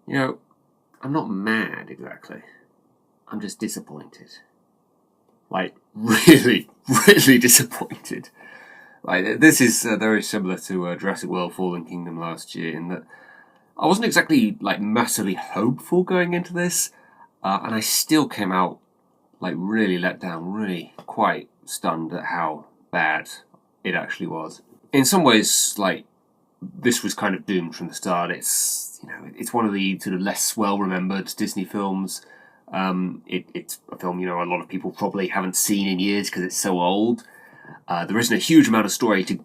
You know, I'm not mad exactly. I'm just disappointed. Like, really, really disappointed. Like, this is very similar to Jurassic World Fallen Kingdom last year in that I wasn't exactly, like, massively hopeful going into this, and I still came out, like, really let down, really quite stunned at how bad it actually was. In some ways, like, this was kind of doomed from the start. It's one of the sort of less well remembered Disney films. It's a film a lot of people probably haven't seen in years because it's so old. There isn't a huge amount of story to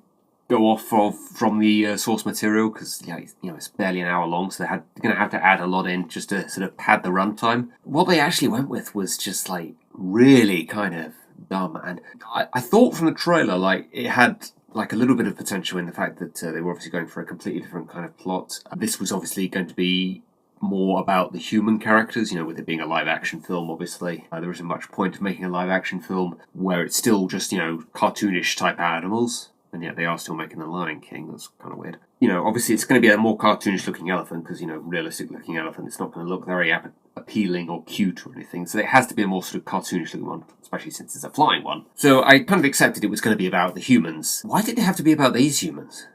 go off of from the source material because it's barely an hour long, so they're going to have to add a lot in just to sort of pad the runtime. What they actually went with was just like really kind of dumb, and I thought from the trailer like it had like a little bit of potential in the fact that they were obviously going for a completely different kind of plot. This was obviously going to be more about the human characters, with it being a live action film, obviously. There isn't much point of making a live action film where it's still just, cartoonish type animals. And yet they are still making The Lion King. That's kind of weird. Obviously it's going to be a more cartoonish looking elephant because, realistic looking elephant. It's not going to look very appealing or cute or anything. So it has to be a more sort of cartoonish looking one, especially since it's a flying one. So I kind of accepted it was going to be about the humans. Why did it have to be about these humans?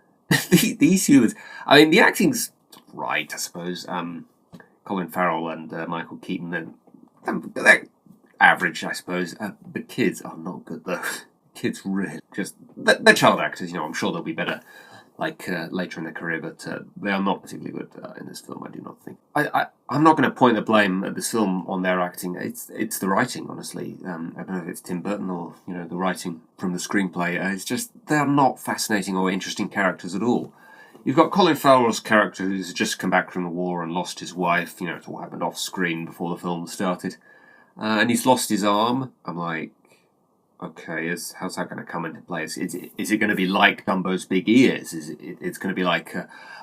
These humans. I mean, the acting's right, I suppose. Colin Farrell and Michael Keaton, they're average, I suppose. The kids are not good, though. Kids really just... They're child actors, I'm sure they'll be better later in their career, but they are not particularly good in this film, I do not think. I'm not going to point the blame at this film on their acting. It's the writing, honestly. I don't know if it's Tim Burton or, the writing from the screenplay. It's just, they're not fascinating or interesting characters at all. You've got Colin Farrell's character who's just come back from the war and lost his wife. It all happened off screen before the film started. And he's lost his arm. I'm like, okay, how's that going to come into play? Is it going to be like Dumbo's big ears? It's going to be like,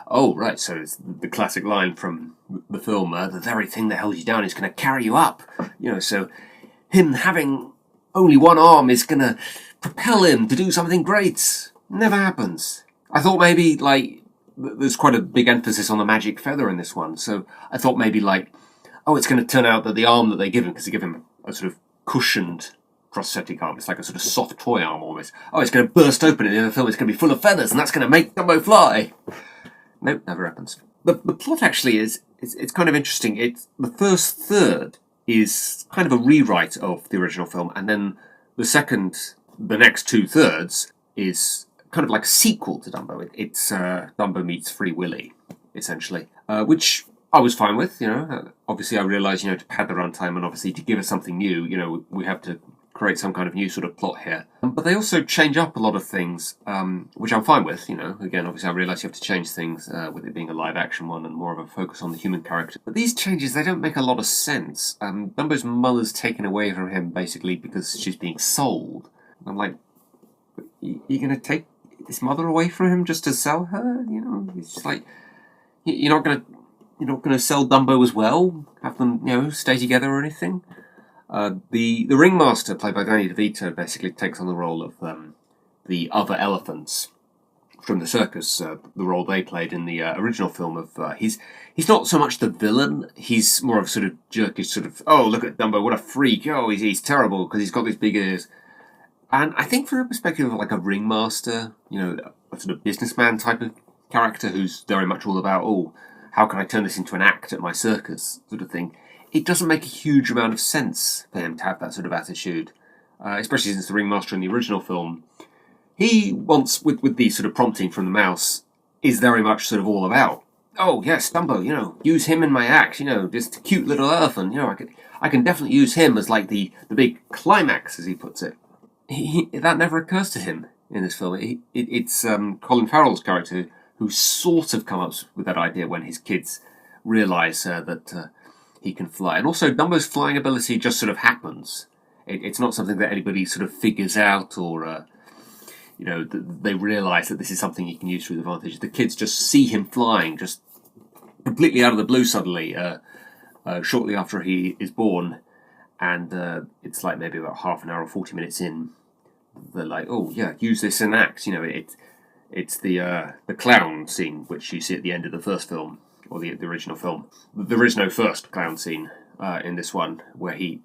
oh, right, so it's the classic line from the film, the very thing that held you down is going to carry you up. So him having only one arm is going to propel him to do something great. Never happens. I thought maybe, there's quite a big emphasis on the magic feather in this one, so I thought maybe, it's going to turn out that the arm that they give him, because they give him a sort of cushioned prosthetic arm, it's like a sort of soft toy arm almost. Oh, it's going to burst open in the film, it's going to be full of feathers, and that's going to make Dumbo fly! Nope, never happens. The plot actually it's kind of interesting. The first third is kind of a rewrite of the original film, and then the next two thirds is kind of like a sequel to Dumbo. It's Dumbo meets Free Willy, essentially, which I was fine with. Obviously I realised, to pad the runtime and obviously to give us something new, we have to create some kind of new sort of plot here. But they also change up a lot of things, which I'm fine with. Again, obviously I realise you have to change things with it being a live action one and more of a focus on the human character. But these changes, they don't make a lot of sense. Dumbo's mother's taken away from him basically because she's being sold. I'm like, you're going to take his mother away from him just to sell her? It's just like you're not gonna sell Dumbo as well. Have them stay together or anything. The ringmaster played by Danny DeVito basically takes on the role of the other elephants from the circus. The role they played in the original film of he's not so much the villain. He's more of a sort of jerkish sort of look at Dumbo, what a freak. He's terrible because he's got these big ears. And I think from the perspective of like a ringmaster, a sort of businessman type of character who's very much all about, how can I turn this into an act at my circus sort of thing, it doesn't make a huge amount of sense for him to have that sort of attitude. Especially since the ringmaster in the original film, he wants, with the sort of prompting from the mouse, is very much sort of all about, oh yes, Dumbo, use him in my act, just a cute little elephant, I can definitely use him as like the big climax, as he puts it. That never occurs to him in this film. It's Colin Farrell's character who sort of comes up with that idea when his kids realise that he can fly. And also, Dumbo's flying ability just sort of happens. It's not something that anybody sort of figures out or, they realise that this is something he can use to his advantage. The kids just see him flying just completely out of the blue suddenly, shortly after he is born. And it's like maybe about half an hour or 40 minutes in, they're like, oh yeah, use this in act. It's the clown scene which you see at the end of the first film, or the original film. There is no first clown scene in this one where he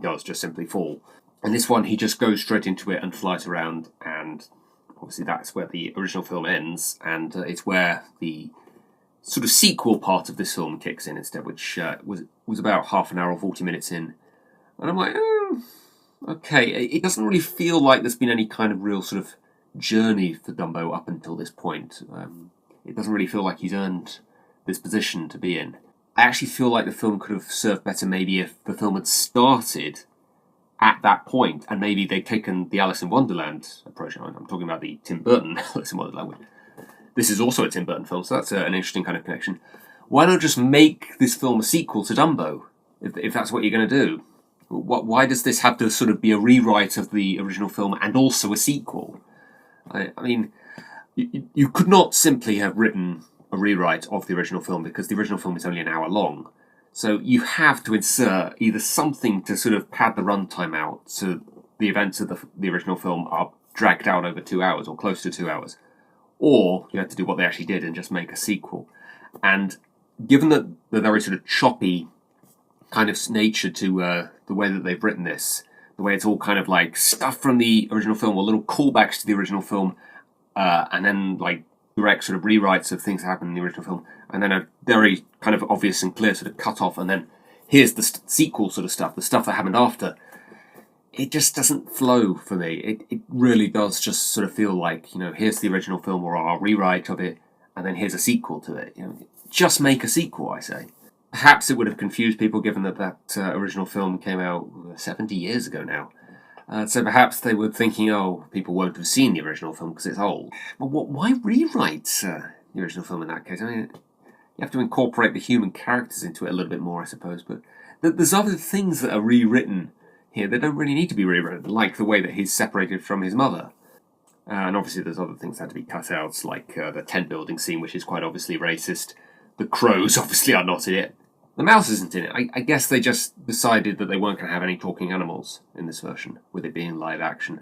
does just simply fall. In this one, he just goes straight into it and flies around, and obviously that's where the original film ends, and it's where the sort of sequel part of this film kicks in instead, which was about half an hour or 40 minutes in. And I'm like, oh, okay. It doesn't really feel like there's been any kind of real sort of journey for Dumbo up until this point. It doesn't really feel like he's earned this position to be in. I actually feel like the film could have served better maybe if the film had started at that point, and maybe they'd taken the Alice in Wonderland approach. I'm talking about the Tim Burton Alice in Wonderland. This is also a Tim Burton film, so that's an interesting kind of connection. Why not just make this film a sequel to Dumbo, if that's what you're going to do? Why does this have to sort of be a rewrite of the original film and also a sequel? I mean, you could not simply have written a rewrite of the original film because the original film is only an hour long. So you have to insert either something to sort of pad the runtime out so the events of the original film are dragged out over 2 hours or close to 2 hours, or you have to do what they actually did and just make a sequel. And given that the very sort of choppy kind of nature to the way that they've written this, the way it's all kind of like stuff from the original film or little callbacks to the original film, and then like direct sort of rewrites of things that happened in the original film, and then a very kind of obvious and clear sort of cut off, and then here's the sequel sort of stuff, the stuff that happened after. It just doesn't flow for me. It really does just sort of feel like, here's the original film or our rewrite of it, and then here's a sequel to it. Just make a sequel, I say. Perhaps it would have confused people given that original film came out 70 years ago now. So perhaps they were thinking, people won't have seen the original film because it's old. But why rewrite the original film in that case? I mean, you have to incorporate the human characters into it a little bit more, I suppose. But there's other things that are rewritten here that don't really need to be rewritten, like the way that he's separated from his mother. And obviously there's other things that had to be cut out, like the tent building scene, which is quite obviously racist. The crows obviously are not in it. The mouse isn't in it. I guess they just decided that they weren't going to have any talking animals in this version, with it being live action.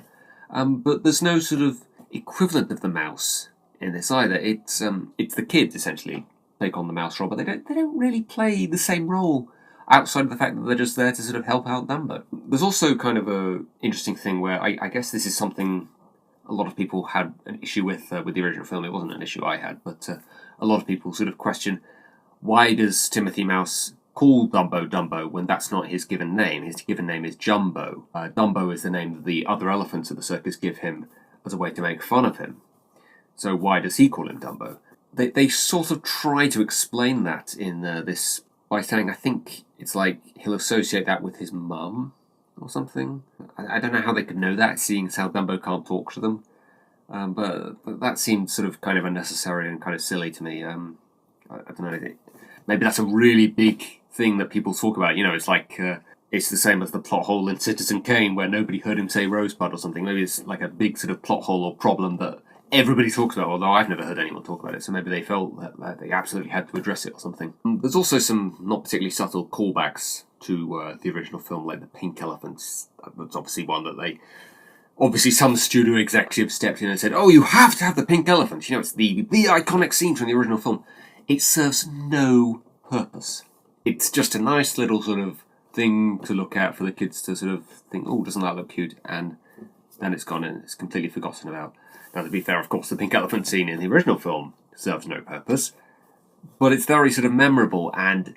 But there's no sort of equivalent of the mouse in this either. It's the kids, essentially, take on the mouse role, but they don't really play the same role outside of the fact that they're just there to sort of help out Dumbo. There's also kind of a interesting thing where I guess this is something a lot of people had an issue with the original film. It wasn't an issue I had, but a lot of people sort of question, why does Timothy Mouse call Dumbo Dumbo when that's not his given name? His given name is Jumbo. Dumbo is the name that the other elephants at the circus give him as a way to make fun of him. So why does he call him Dumbo? They sort of try to explain that in this by saying, I think it's like he'll associate that with his mum or something. I don't know how they could know that, seeing as how Dumbo can't talk to them. But that seemed sort of kind of unnecessary and kind of silly to me. I don't know. Maybe that's a really big thing that people talk about. It's like it's the same as the plot hole in Citizen Kane, where nobody heard him say Rosebud or something. Maybe it's like a big sort of plot hole or problem that everybody talks about, although I've never heard anyone talk about it, so maybe they felt that they absolutely had to address it or something. There's also some not particularly subtle callbacks to the original film, like the pink elephants. That's obviously one that obviously some studio executive stepped in and said, you have to have the pink elephant. It's the iconic scene from the original film. It serves no purpose. It's just a nice little sort of thing to look at for the kids to sort of think, doesn't that look cute? And then it's gone and it's completely forgotten about. Now, to be fair, of course, the pink elephant scene in the original film serves no purpose, but it's very sort of memorable, and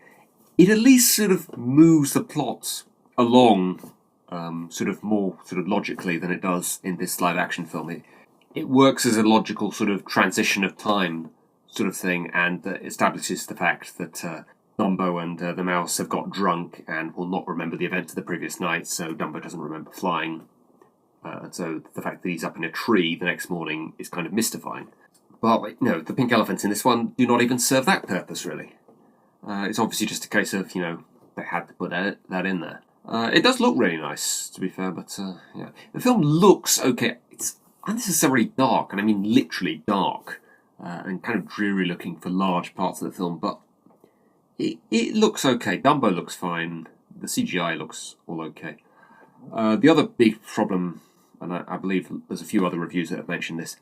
it at least sort of moves the plot along sort of more sort of logically than it does in this live-action film. It works as a logical sort of transition of time sort of thing, and establishes the fact that Dumbo and the mouse have got drunk and will not remember the events of the previous night, so Dumbo doesn't remember flying. And so the fact that he's up in a tree the next morning is kind of mystifying. But the pink elephants in this one do not even serve that purpose, really. It's obviously just a case of, they had to put that in there. It does look really nice, to be fair, but yeah. The film looks okay. It's unnecessarily dark, and I mean literally dark, and kind of dreary looking for large parts of the film, but it looks okay. Dumbo looks fine. The CGI looks all okay. The other big problem, and I believe there's a few other reviews that have mentioned this,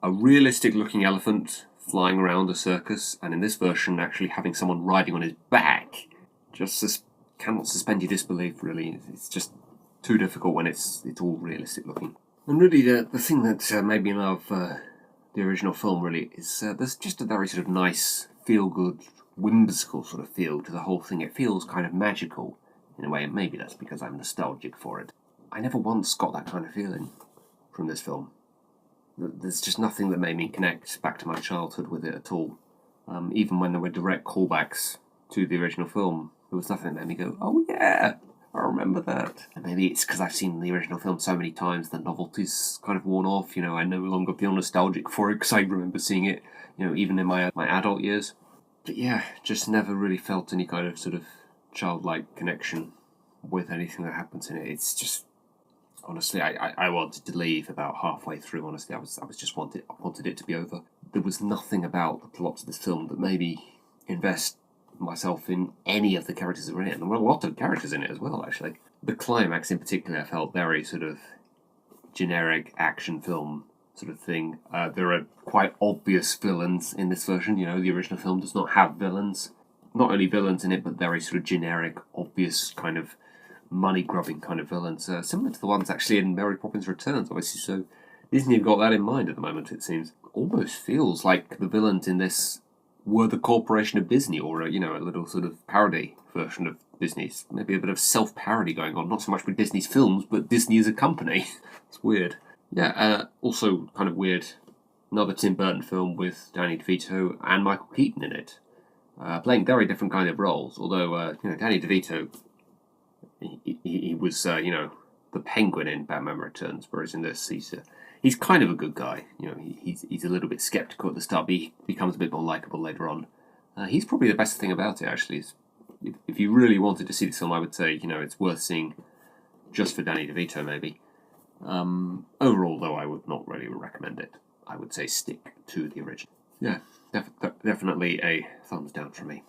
a realistic-looking elephant flying around a circus, and in this version, actually having someone riding on his back just cannot suspend your disbelief, really. It's just too difficult when it's all realistic looking. And really, the thing that made me love the original film, really, is there's just a very sort of nice, feel-good, whimsical sort of feel to the whole thing. It feels kind of magical, in a way, and maybe that's because I'm nostalgic for it. I never once got that kind of feeling from this film. There's just nothing that made me connect back to my childhood with it at all. Even when there were direct callbacks to the original film, there was nothing that made me go, oh yeah, I remember that. And maybe it's because I've seen the original film so many times, the novelty's kind of worn off. I no longer feel nostalgic for it because I remember seeing it, even in my adult years. But yeah, just never really felt any kind of sort of childlike connection with anything that happens in it. It's just, honestly, I wanted to leave about halfway through. Honestly, I wanted it to be over. There was nothing about the plot of this film that made me invest myself in any of the characters that were in it. And there were a lot of characters in it as well, actually. The climax in particular felt very sort of generic action film sort of thing. There are quite obvious villains in this version. The original film does not have villains. Not only villains in it, but very sort of generic, obvious kind of money-grubbing kind of villains, similar to the ones actually in Mary Poppins Returns, obviously. So Disney have got that in mind at the moment, it seems. Almost feels like the villains in this were the corporation of Disney, or a little sort of parody version of Disney's. Maybe a bit of self-parody going on, not so much with Disney's films, but Disney as a company. It's weird. Yeah, also kind of weird, another Tim Burton film with Danny DeVito and Michael Keaton in it, playing very different kind of roles, although, Danny DeVito, he was, the Penguin in Batman Returns, whereas in this, he's kind of a good guy. He's a little bit skeptical at the start, but he becomes a bit more likable later on. He's probably the best thing about it, actually. If you really wanted to see this film, I would say, it's worth seeing just for Danny DeVito, maybe. Overall, though, I would not really recommend it. I would say stick to the original. Yeah, definitely a thumbs down from me.